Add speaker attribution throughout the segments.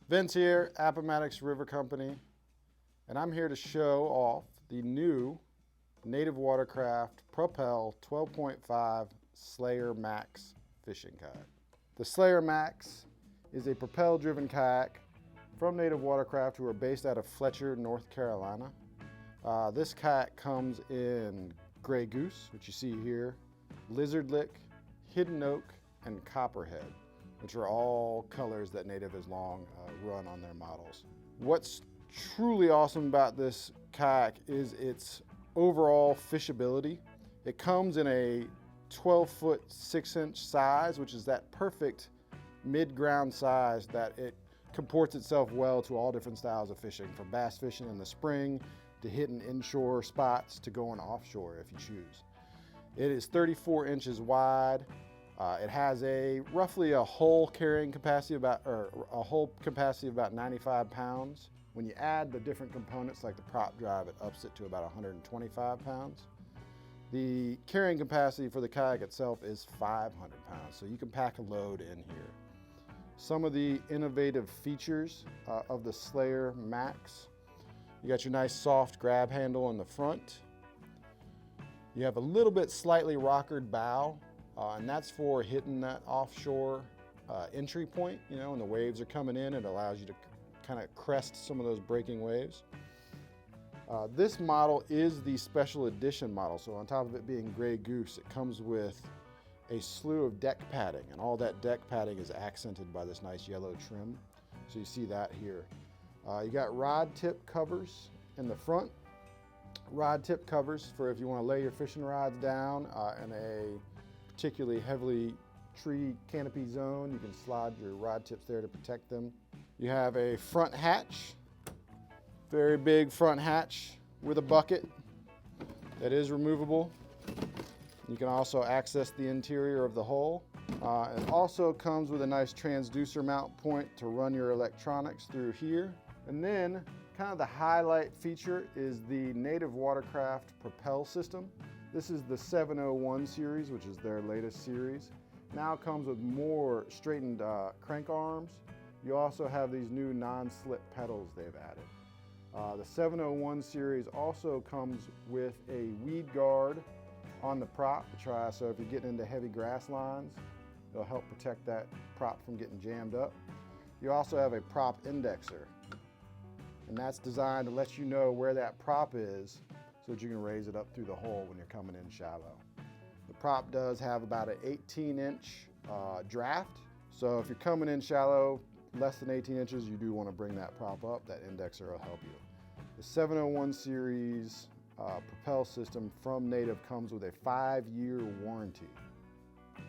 Speaker 1: Vince here, Appomattox River Company, and I'm here to show off the new native Watercraft Propel 12.5 Slayer Max fishing kayak. The Slayer Max is a Propel-driven kayak from Native Watercraft, who are based out of Fletcher, North Carolina. This kayak comes in gray goose, which you see here, lizard lick, hidden oak, and copperhead, which are all colors that Native has long run on their models. What's truly awesome about this kayak is its overall fishability. It comes in a 12-foot 6-inch size, which is that perfect mid-ground size that it comports itself well to all different styles of fishing, from bass fishing in the spring to hitting inshore spots to going offshore if you choose. It is 34 inches wide. It has roughly a hull carrying capacity of about 95 pounds. When you add the different components like the prop drive, it ups it to about 125 pounds. The carrying capacity for the kayak itself is 500 pounds, so you can pack a load in here. Some of the innovative features of the Slayer Max: you got your nice soft grab handle in the front. You have a little bit slightly rockered bow, and that's for hitting that offshore entry point, when the waves are coming in. It allows you to kind of crest some of those breaking waves. This model is the special edition model, so on top of it being gray goose, it comes with a slew of deck padding, and all that deck padding is accented by this nice yellow trim. So you see that here. You got rod tip covers in the front. Rod tip covers for if you want to lay your fishing rods down in a particularly heavily tree canopy zone. You can slide your rod tips there to protect them. You have a front hatch, very big front hatch with a bucket that is removable. You can also access the interior of the hull. It also comes with a nice transducer mount point to run your electronics through here. And then kind of the highlight feature is the Native Watercraft Propel system. This is the 701 series, which is their latest series. Now it comes with more straightened crank arms. You also have these new non-slip pedals they've added. The 701 series also comes with a weed guard on the prop to try, so if you're getting into heavy grass lines, it'll help protect that prop from getting jammed up. You also have a prop indexer, and that's designed to let you know where that prop is so that you can raise it up through the hole when you're coming in shallow. The prop does have about an 18-inch draft, so if you're coming in shallow, less than 18 inches, you do want to bring that prop up. That indexer will help you. The 701 series Propel system from Native comes with a 5-year warranty.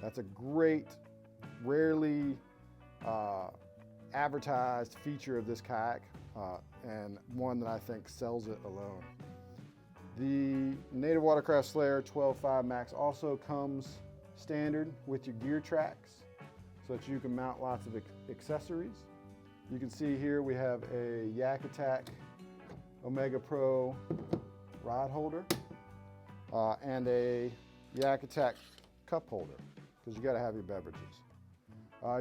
Speaker 1: That's a great, rarely advertised feature of this kayak, and one that I think sells it alone. The Native Watercraft Slayer 12.5 Max also comes standard with your gear tracks so that you can mount lots of accessories. You can see here we have a Yak Attack Omega Pro rod holder and a Yak Attack cup holder, because you got to have your beverages.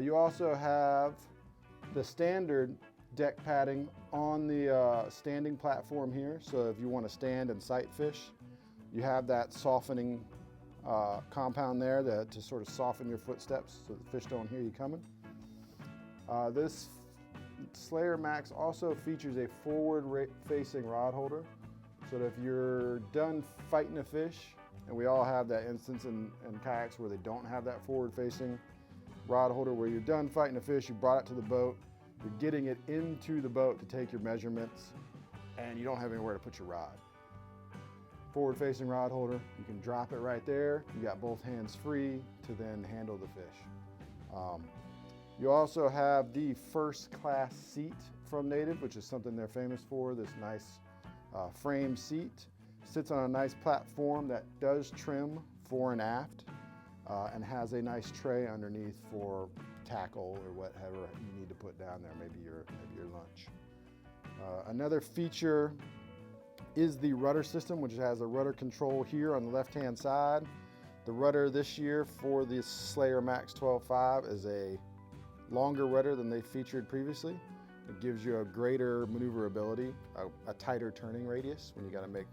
Speaker 1: You also have the standard deck padding on the standing platform here, so if you want to stand and sight fish, you have that softening compound there to sort of soften your footsteps so the fish don't hear you coming. This Slayer Max also features a forward-facing rod holder, so that if you're done fighting a fish, and we all have that instance in kayaks where they don't have that forward-facing rod holder, where you're done fighting a fish, you brought it to the boat, you're getting it into the boat to take your measurements, and you don't have anywhere to put your rod. Forward-facing rod holder, you can drop it right there. You got both hands free to then handle the fish. You also have the first class seat from Native, which is something they're famous for. This nice frame seat sits on a nice platform that does trim fore and aft, and has a nice tray underneath for tackle or whatever you need to put down there, maybe your lunch. Another feature is the rudder system, which has a rudder control here on the left-hand side. The rudder this year for the Slayer Max 12.5 is a longer rudder than they featured previously. It gives you a greater maneuverability, a tighter turning radius when you got to make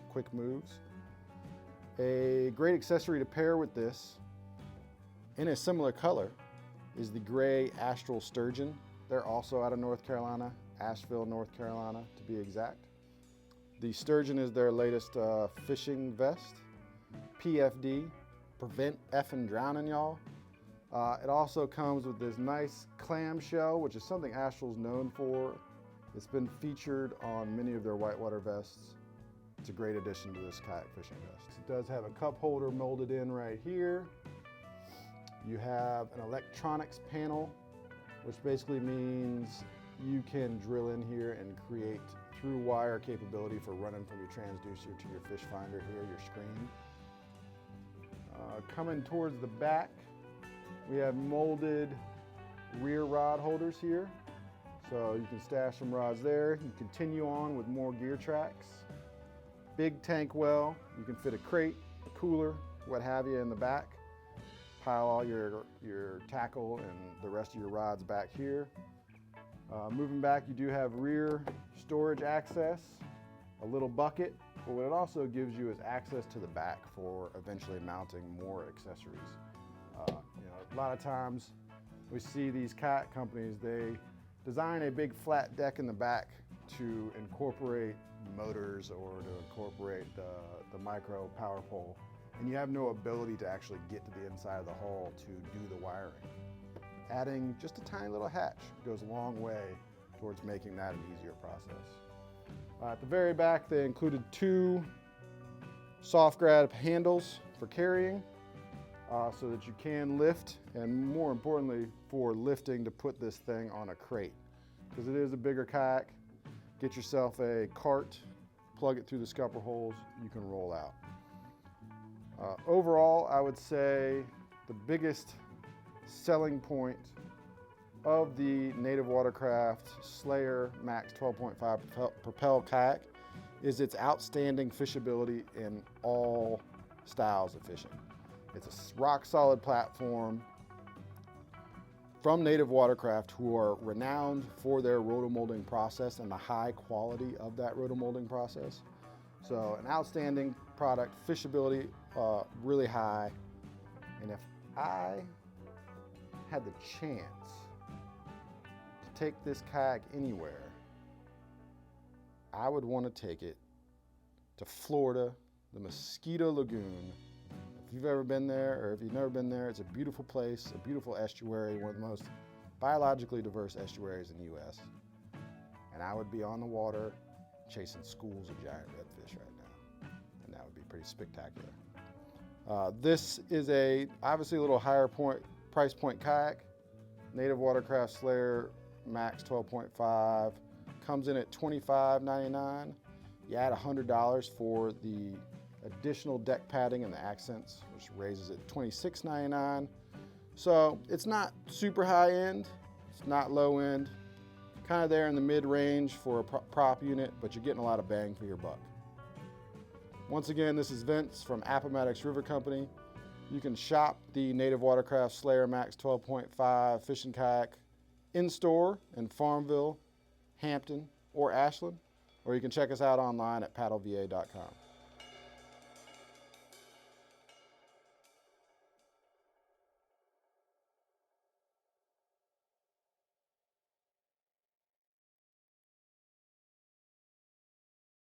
Speaker 1: quick moves. A great accessory to pair with this, in a similar color, is the gray Astral Sturgeon. They're also out of North Carolina, Asheville, North Carolina to be exact. The Sturgeon is their latest fishing vest. PFD, prevent effing drowning, y'all. It also comes with this nice clamshell, which is something Astral's known for. It's been featured on many of their whitewater vests. It's a great addition to this kayak fishing vest. It does have a cup holder molded in right here. You have an electronics panel, which basically means you can drill in here and create through wire capability for running from your transducer to your fish finder here, your screen. Coming towards the back, we have molded rear rod holders here. So you can stash some rods there. You continue on with more gear tracks. Big tank well. You can fit a crate, a cooler, what have you in the back. Pile all your tackle and the rest of your rods back here. Moving back, you do have rear storage access, a little bucket, but what it also gives you is access to the back for eventually mounting more accessories. A lot of times we see these kayak companies, they design a big flat deck in the back to incorporate motors or to incorporate the micro power pole, and you have no ability to actually get to the inside of the hull to do the wiring. Adding just a tiny little hatch goes a long way towards making that an easier process. At the very back, they included 2 soft grab handles for carrying so that you can lift, and more importantly, for lifting to put this thing on a crate. Because it is a bigger kayak, get yourself a cart, plug it through the scupper holes, you can roll out. Overall, I would say the biggest selling point of the Native Watercraft Slayer Max 12.5 Propel kayak is its outstanding fishability in all styles of fishing. It's a rock solid platform from Native Watercraft, who are renowned for their rotomolding process and the high quality of that rotomolding process. So an outstanding product, fishability really high, and if I had the chance to take this kayak anywhere, I would want to take it to Florida, the Mosquito Lagoon. If you've ever been there, or if you've never been there, it's a beautiful place, a beautiful estuary, one of the most biologically diverse estuaries in the U.S. And I would be on the water chasing schools of giant redfish right now, and that would be pretty spectacular. This is obviously a little higher price point kayak. Native Watercraft Slayer Max 12.5 comes in at $25.99. You add $100 for the additional deck padding and the accents, which raises it $26.99. So it's not super high end, it's not low end, kind of there in the mid range for a prop unit, but you're getting a lot of bang for your buck. Once again, this is Vince from Appomattox River Company. You can shop the Native Watercraft Slayer Max 12.5 fishing kayak in store in Farmville, Hampton, or Ashland, or you can check us out online at PaddleVa.com.